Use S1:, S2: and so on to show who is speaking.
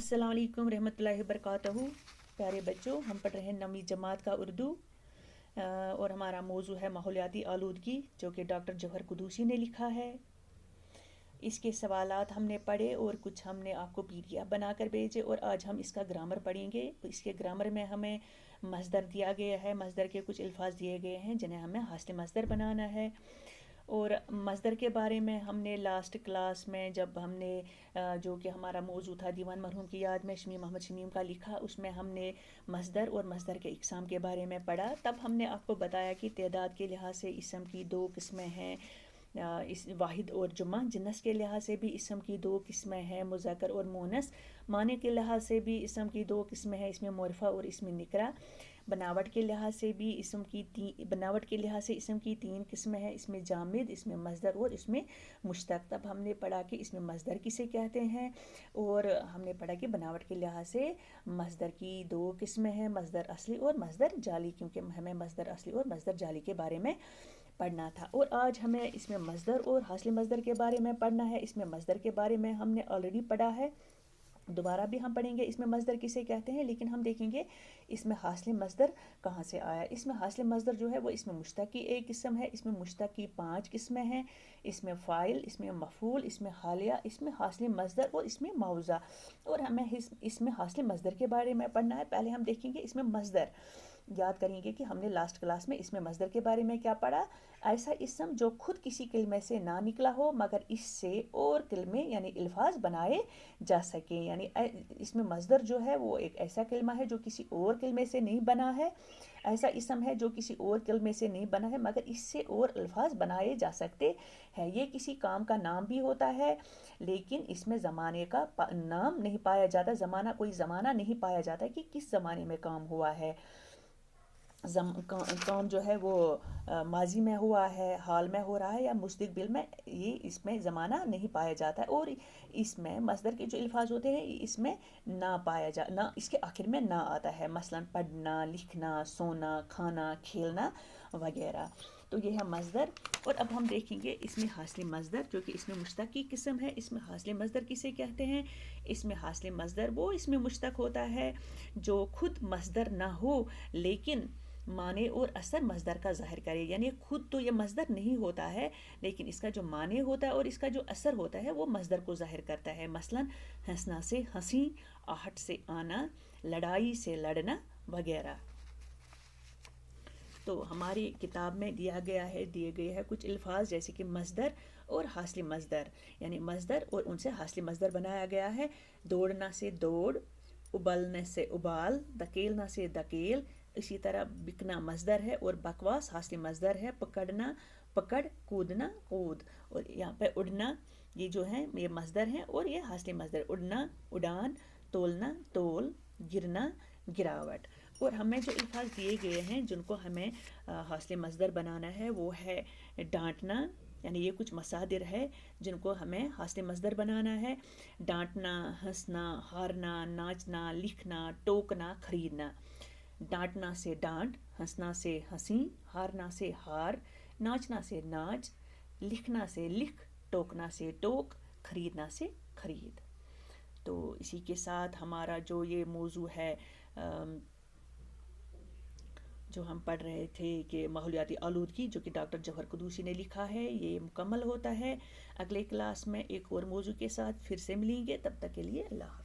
S1: السلام علیکم رحمۃ اللہ وبرکاتہ۔ پیارے بچوں، ہم پڑھ رہے ہیں 9ویں جماعت کا اردو، اور ہمارا موضوع ہے ماحولیاتی آلودگی، جو کہ ڈاکٹر جوہر قدوسی نے لکھا ہے۔ اس کے سوالات ہم نے پڑھے اور کچھ ہم نے آپ کو PDF بنا کر بھیجے، اور آج ہم اس کا گرامر پڑھیں گے۔ اس کے گرامر میں ہمیں مصدر دیا گیا ہے، مصدر کے کچھ الفاظ دیے گئے ہیں جنہیں ہمیں حاصل مصدر بنانا ہے۔ اور مصدر کے بارے میں ہم نے لاسٹ کلاس میں جب ہم نے جو کہ ہمارا موضوع تھا دیوان مرحوم کی یاد میں شمیم محمد شمیم کا لکھا، اس میں ہم نے مصدر اور مصدر کے اقسام کے بارے میں پڑھا۔ تب ہم نے آپ کو بتایا کہ تعداد کے لحاظ سے اسم کی 2 قسمیں ہیں، اس واحد اور جمع۔ جنس کے لحاظ سے بھی اسم کی 2 قسمیں ہیں، مذکر اور مونث۔ معنی کے لحاظ سے بھی اسم کی 2 قسمیں ہیں، اس میں معرفہ اور اس میں نکرہ۔ بناوٹ کے لحاظ سے بھی اسم کی اسم کی 3 قسمیں ہیں، اس میں جامد، اس میں مصدر اور اس میں مشتق۔ تب ہم نے پڑھا کہ اس میں مصدر کسے کہتے ہیں، اور ہم نے پڑھا کہ بناوٹ کے لحاظ سے مصدر کی 2 قسمیں ہیں، مصدر اصلی اور مصدر جعلی، کیونکہ ہمیں مصدر اصلی اور مصدر جعلی کے بارے میں پڑھنا تھا۔ اور آج ہمیں اس میں مصدر اور حاصل مصدر کے بارے میں پڑھنا ہے۔ اس میں مصدر کے بارے میں ہم نے آلریڈی پڑھا ہے، دوبارہ بھی ہم پڑھیں گے اس میں مصدر کسے کہتے ہیں، لیکن ہم دیکھیں گے اس میں حاصل مصدر کہاں سے آیا۔ اس میں حاصل مصدر جو ہے وہ اس میں مشتق کی ایک قسم ہے، اس میں مشتق کی 5 قسمیں ہیں، اس میں فاعل، اس میں مفعول، اس میں حالیہ، اس میں حاصل مصدر اور اس میں موضع۔ اور ہمیں اس میں حاصل مصدر کے بارے میں پڑھنا ہے۔ پہلے ہم دیکھیں گے اس میں مصدر، یاد کریں گے کہ ہم نے لاسٹ کلاس میں اس میں مصدر کے بارے میں کیا پڑھا۔ ایسا اسم جو خود کسی کلمے سے نہ نکلا ہو مگر اس سے اور کلمے یعنی الفاظ بنائے جا سکیں، یعنی اس میں مصدر جو ہے وہ ایک ایسا کلمہ ہے جو کسی اور کلمے سے نہیں بنا ہے، ایسا اسم ہے جو کسی اور کلمے سے نہیں بنا ہے مگر اس سے اور الفاظ بنائے جا سکتے ہیں۔ یہ کسی کام کا نام بھی ہوتا ہے، لیکن اس میں زمانے کا نام نہیں پایا جاتا، کوئی زمانہ نہیں پایا جاتا کہ کس زمانے میں کام ہوا ہے۔ کام جو ہے وہ ماضی میں ہوا ہے، حال میں ہو رہا ہے یا مستقبل میں، یہ اس میں زمانہ نہیں پایا جاتا ہے۔ اور اس میں مصدر کے جو الفاظ ہوتے ہیں اس میں نہ اس کے آخر میں نہ آتا ہے، مثلا پڑھنا، لکھنا، سونا، کھانا، کھیلنا وغیرہ۔ تو یہ ہے مصدر۔ اور اب ہم دیکھیں گے اس میں حاصل مصدر، جو کہ اس میں مشتق کی قسم ہے۔ اس میں حاصل مصدر کسے کہتے ہیں؟ اس میں حاصل مصدر وہ اس میں مشتق ہوتا ہے جو خود مصدر نہ ہو لیکن معنی اور اثر مصدر کا ظاہر کرے، یعنی خود تو یہ مصدر نہیں ہوتا ہے لیکن اس کا جو معنی ہوتا ہے اور اس کا جو اثر ہوتا ہے وہ مصدر کو ظاہر کرتا ہے۔ مثلا ہنسنا سے ہنسی، آہٹ سے آنا، لڑائی سے لڑنا وغیرہ۔ تو ہماری کتاب میں دیے گئے ہیں کچھ الفاظ جیسے کہ مصدر اور حاصل مصدر، یعنی مصدر اور ان سے حاصل مصدر بنایا گیا ہے۔ دوڑنا سے دوڑ، ابلنے سے ابال، دھکیلنا سے دھکیل۔ اسی طرح بکنا مصدر ہے اور بکواس حاصل مصدر ہے۔ پکڑنا پکڑ، کودنا کود، اور یہاں پہ اڑنا یہ جو ہیں یہ مصدر ہیں اور یہ حاصل مصدر۔ اڑنا اڑان، تولنا تول، گرنا گراوٹ۔ اور ہمیں جو الفاظ دیے گئے ہیں جن کو ہمیں حاصل مصدر بنانا ہے وہ ہے ڈانٹنا، یعنی یہ کچھ مصادر ہے جن کو ہمیں حاصل مصدر بنانا ہے۔ ڈانٹنا، ہنسنا، ہارنا، ناچنا، لکھنا، ٹوکنا، خریدنا۔ ڈانٹنا سے ڈانٹ، ہنسنا سے ہنسی، ہارنا سے ہار، ناچنا سے ناچ، لکھنا سے لکھ، ٹوکنا سے ٹوک، خریدنا سے خرید۔ تو اسی کے ساتھ ہمارا جو یہ موضوع ہے جو ہم پڑھ رہے تھے کہ ماحولیاتی آلودگی، جو کہ ڈاکٹر جوہر قدوسی نے لکھا ہے، یہ مکمل ہوتا ہے۔ اگلے کلاس میں ایک اور موضوع کے ساتھ پھر سے ملیں گے، تب تک کے لیے اللہ حافظ۔